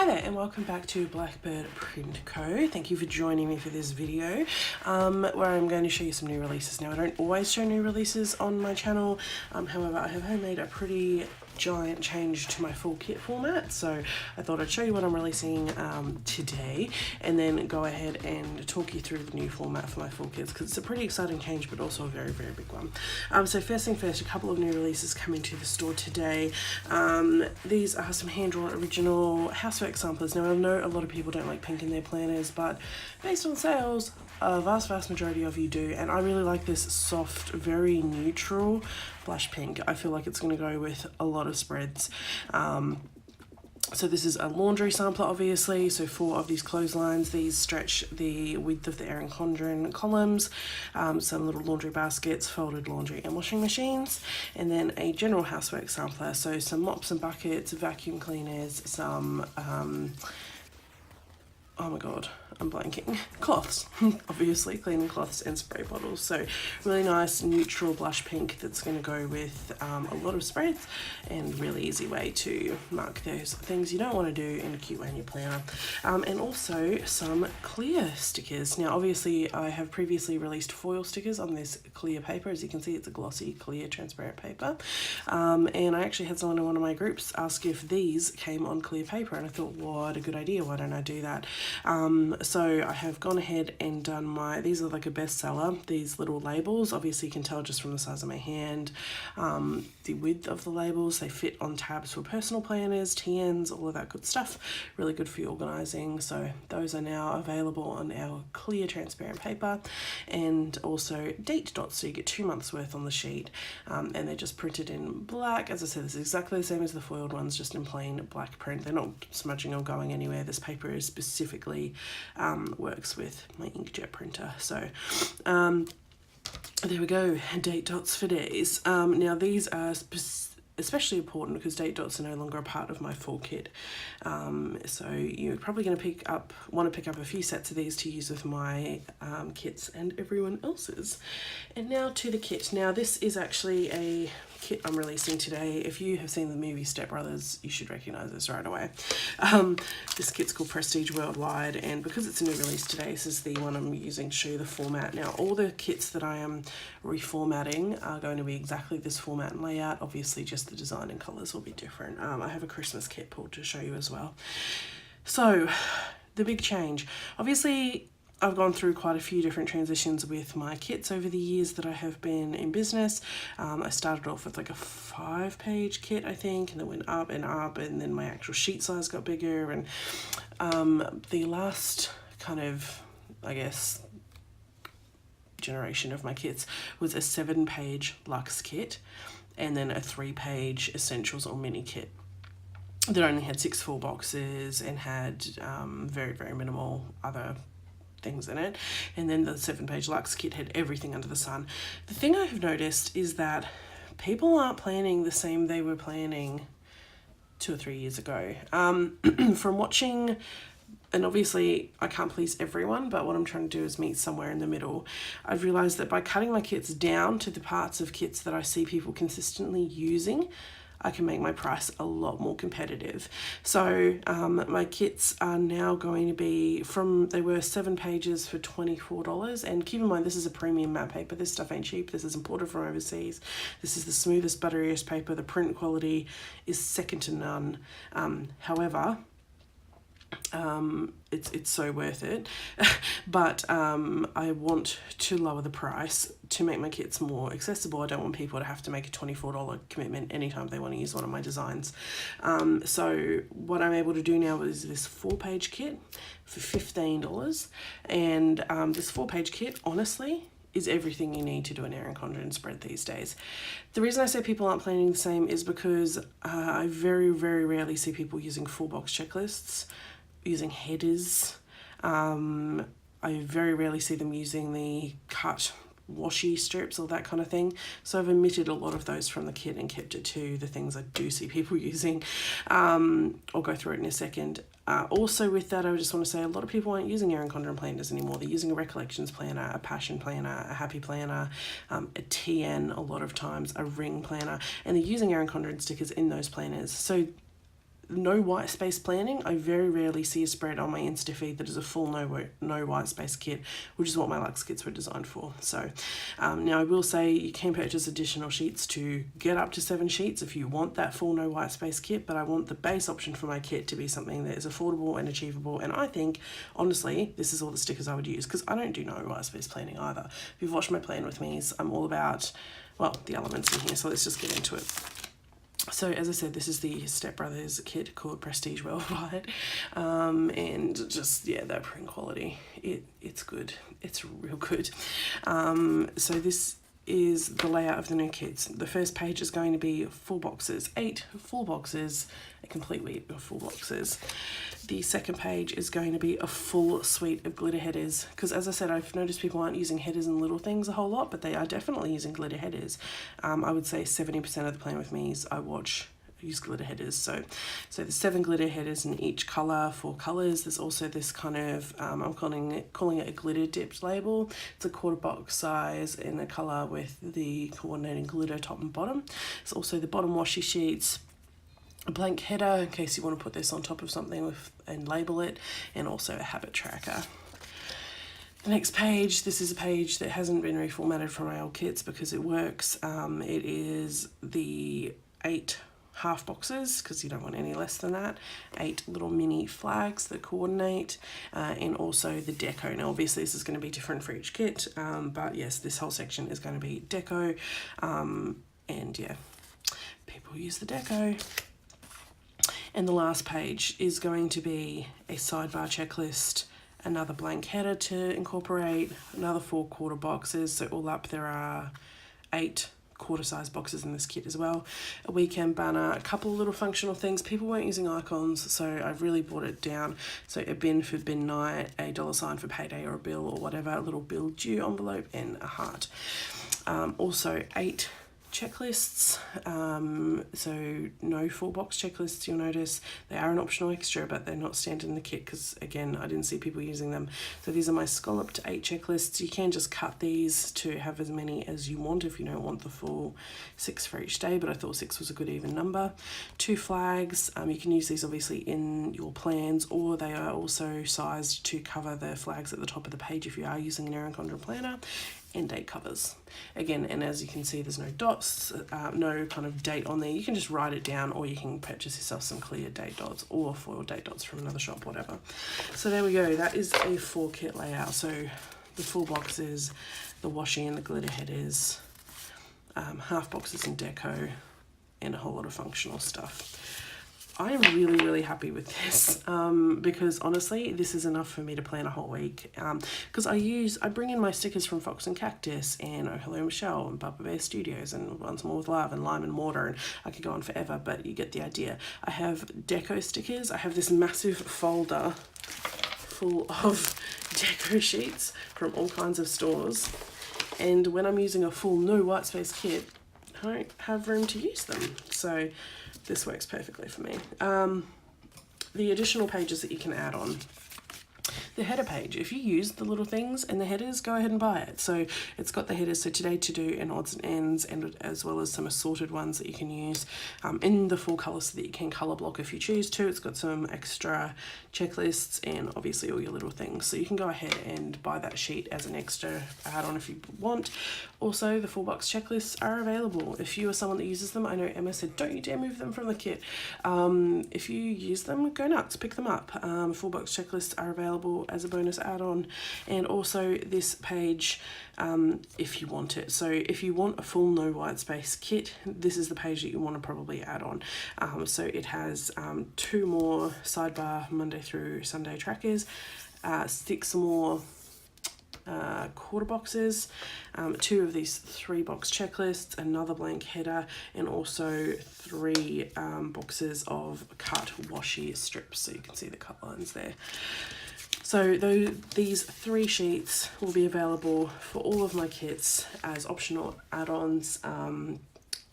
Hi there and welcome back to Blackbird Print Co. Thank you for joining me for this video where I'm going to show you some new releases. Now I don't always show new releases on my channel, however I have made a pretty giant change to my full kit format, so I thought I'd show you what I'm releasing today and then go ahead and talk you through the new format for my full kits because it's a pretty exciting change but also a very big one. So first thing first, a couple of new releases coming to the store today. These are some hand-drawn original housework samplers. Now I know a lot of people don't like pink in their planners, but based on sales a vast majority of you do, and I really like this soft, very neutral blush pink. I feel like it's going to go with a lot of spreads. So this is a laundry sampler, obviously, so 4 of these clotheslines. These stretch the width of the Erin Condren columns, some little laundry baskets, folded laundry and washing machines, and then a general housework sampler, so some mops and buckets, vacuum cleaners, some oh my god, I'm blanking. Cloths, obviously, cleaning cloths and spray bottles. So really nice neutral blush pink that's going to go with a lot of spreads and really easy way to mark those things you don't want to do in a cute way in your planner. And also some clear stickers. Now obviously I have previously released foil stickers on this clear paper. As you can see, it's a glossy, clear, transparent paper. And I actually had someone in one of my groups ask if these came on clear paper, and I thought, what a good idea, why don't I do that? So I have gone ahead and done these are like a bestseller, these little labels. Obviously you can tell just from the size of my hand, the width of the labels. They fit on tabs for personal planners, TNs, all of that good stuff. Really good for your organising. So those are now available on our clear transparent paper, and also date dots, so you get 2 months worth on the sheet, and they're just printed in black. As I said, this is exactly the same as the foiled ones, just in plain black print. They're not smudging or going anywhere. This paper is specifically works with my inkjet printer. So there we go, date dots for days. Now these are especially important because date dots are no longer a part of my full kit. So you're probably going to want to pick up a few sets of these to use with my kits and everyone else's. And now to the kit. Now this is actually a kit I'm releasing today. If you have seen the movie Step Brothers, you should recognize this right away. This kit's called Prestige Worldwide, and because it's a new release today, this is the one I'm using to show you the format. Now all the kits that I am reformatting are going to be exactly this format and layout. Obviously just the design and colors will be different. I have a Christmas kit pulled to show you as well. So the big change, obviously I've gone through quite a few different transitions with my kits over the years that I have been in business. I started off with like a 5-page kit, I think, and it went up and up, and then my actual sheet size got bigger, and the last kind of, I guess, generation of my kits was a 7-page luxe kit and then a 3-page essentials or mini kit that only had 6 full boxes and had very minimal other things in it. And then the 7-page luxe kit had everything under the sun. The thing I have noticed is that people aren't planning the same they were planning 2 or 3 years ago. From watching, and obviously I can't please everyone, but what I'm trying to do is meet somewhere in the middle. I've realized that by cutting my kits down to the parts of kits that I see people consistently using, I can make my price a lot more competitive. So my kits are now going to be they were 7 pages for $24. And keep in mind, this is a premium matte paper. This stuff ain't cheap. This is imported from overseas. This is the smoothest, butteriest paper. The print quality is second to none. However, it's so worth it. But I want to lower the price to make my kits more accessible. I don't want people to have to make a $24 commitment anytime they want to use one of my designs. So what I'm able to do now is this 4-page kit for $15, and this 4-page kit, honestly, is everything you need to do an Erin Condren spread these days. The reason I say people aren't planning the same is because I very rarely see people using full box checklists, using headers. I very rarely see them using the cut washi strips or that kind of thing. So I've omitted a lot of those from the kit and kept it to the things I do see people using. I'll go through it in a second. Also with that, I just want to say a lot of people aren't using Erin Condren planners anymore. They're using a Recollections planner, a Passion planner, a Happy planner, a TN a lot of times, a Ring planner, and they're using Erin Condren stickers in those planners. So no white space planning. I very rarely see a spread on my Insta feed that is a full no white space kit, which is what my Luxe kits were designed for. So now I will say you can purchase additional sheets to get up to 7 sheets if you want that full no white space kit, but I want the base option for my kit to be something that is affordable and achievable. And I think, honestly, this is all the stickers I would use, because I don't do no white space planning either. If you've watched my plan with me, I'm all about, well, the elements in here, so let's just get into it. So as I said, this is the Step Brothers kit called Prestige Worldwide, and just, yeah, that print quality, it's good, it's real good. So this is the layout of the new kits. The first page is going to be full boxes, 8 full boxes, a complete week of full boxes. The second page is going to be a full suite of glitter headers, because as I said, I've noticed people aren't using headers and little things a whole lot, but they are definitely using glitter headers. I would say 70% of the Plan With Me's I watch use glitter headers. So there's 7 glitter headers in each colour, 4 colours. There's also this kind of, I'm calling it a glitter dipped label. It's a quarter box size in a colour with the coordinating glitter top and bottom. It's also the bottom washi sheets, a blank header in case you want to put this on top of something and label it, and also a habit tracker. The next page, this is a page that hasn't been reformatted from my old kits because it works. It is the 8 half boxes, because you don't want any less than that, 8 little mini flags that coordinate, and also the deco. Now obviously this is going to be different for each kit, but yes, this whole section is going to be deco, and yeah, people use the deco. And the last page is going to be a sidebar checklist, another blank header to incorporate, another 4 quarter boxes, so all up there are 8 quarter size boxes in this kit as well, a weekend banner, a couple of little functional things. People weren't using icons, so I've really brought it down. So a bin for bin night, a $ for payday or a bill or whatever, a little bill due envelope, and a heart. Also 8 checklists, so no full box checklists. You'll notice they are an optional extra, but they're not standard in the kit because again I didn't see people using them. So these are my scalloped 8 checklists. You can just cut these to have as many as you want if you don't want the full 6 for each day, but I thought 6 was a good even number. 2 flags, you can use these obviously in your plans, or they are also sized to cover the flags at the top of the page if you are using an Erin Condren planner, and date covers. Again, and as you can see, there's no dots, no kind of date on there. You can just write it down, or you can purchase yourself some clear date dots or foil date dots from another shop, whatever. So there we go, that is a 4 kit layout. So the full boxes, the washi and the glitter headers, half boxes and deco, and a whole lot of functional stuff. I am really, really happy with this, because honestly, this is enough for me to plan a whole week. Because I bring in my stickers from Fox and Cactus and Oh Hello Michelle and Bubba Bear Studios and Once More with Love and Lime and Mortar, and I could go on forever, but you get the idea. I have deco stickers. I have this massive folder full of deco sheets from all kinds of stores, and when I'm using a full no white space kit, I don't have room to use them. So this works perfectly for me. The additional pages that you can add on. The header page, if you use the little things and the headers, go ahead and buy it. So it's got the headers, so today to do and odds and ends, and as well as some assorted ones that you can use in the full colour so that you can colour block if you choose to. It's got some extra checklists and obviously all your little things. So you can go ahead and buy that sheet as an extra add-on if you want. Also, the full box checklists are available. If you are someone that uses them, I know Emma said, don't you dare move them from the kit. If you use them, go nuts, pick them up. Full box checklists are available as a bonus add-on, and also this page if you want it. So if you want a full no white space kit, this is the page that you want to probably add on. So it has 2 more sidebar Monday through Sunday trackers, 6 more quarter boxes, 2 of these 3 box checklists, another blank header, and also 3 boxes of cut washi strips, so you can see the cut lines there. So these 3 sheets will be available for all of my kits as optional add-ons,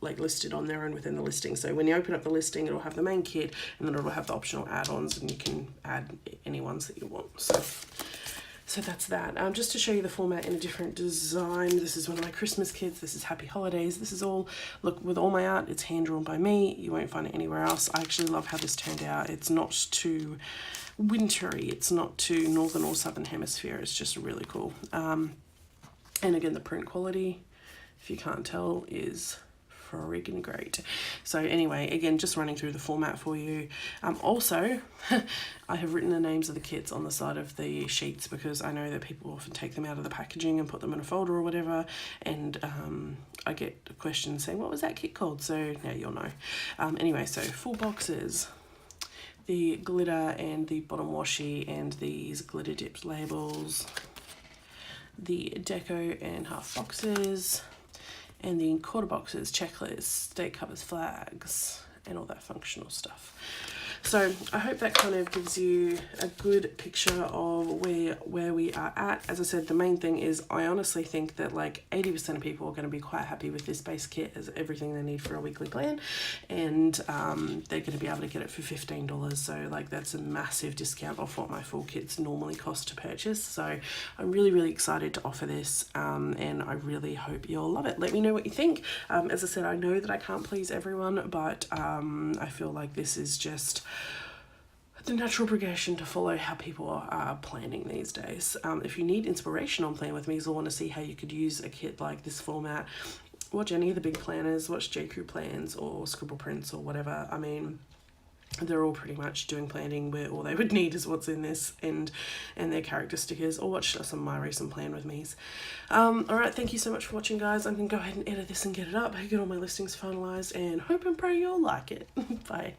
like listed on there and within the listing. So when you open up the listing, it'll have the main kit, and then it'll have the optional add-ons, and you can add any ones that you want. So that's that. Just to show you the format in a different design, this is one of my Christmas kits, this is Happy Holidays, this is all, look, with all my art, it's hand drawn by me, you won't find it anywhere else. I actually love how this turned out. It's not too wintry, it's not too northern or southern hemisphere, it's just really cool. And again, the print quality, if you can't tell, is freaking great. So anyway, again, just running through the format for you. Also, I have written the names of the kits on the side of the sheets because I know that people often take them out of the packaging and put them in a folder or whatever, and I get questions saying, what was that kit called? So now you'll know. Anyway, so 4 boxes, the glitter and the bottom washi and these glitter dipped labels, the deco and half boxes, and the quarter boxes, checklists, date covers, flags, and all that functional stuff. So I hope that kind of gives you a good picture of where we are at. As I said, the main thing is I honestly think that like 80% of people are going to be quite happy with this base kit as everything they need for a weekly plan, and they're going to be able to get it for $15. So like that's a massive discount off what my full kits normally cost to purchase. So I'm really excited to offer this, and I really hope you'll love it. Let me know what you think. As I said, I know that I can't please everyone, but I feel like this is just the natural progression to follow how people are planning these days. If you need inspiration on Plan With Me or want to see how you could use a kit like this format, watch any of the big planners, watch JQ Plans or Scribble Prints or whatever. I mean, they're all pretty much doing planning where all they would need is what's in this and their character stickers, or watch some of my recent Plan With Me's. Alright, thank you so much for watching, guys. I'm going to go ahead and edit this and get it up, get all my listings finalised, and hope and pray you'll like it. Bye.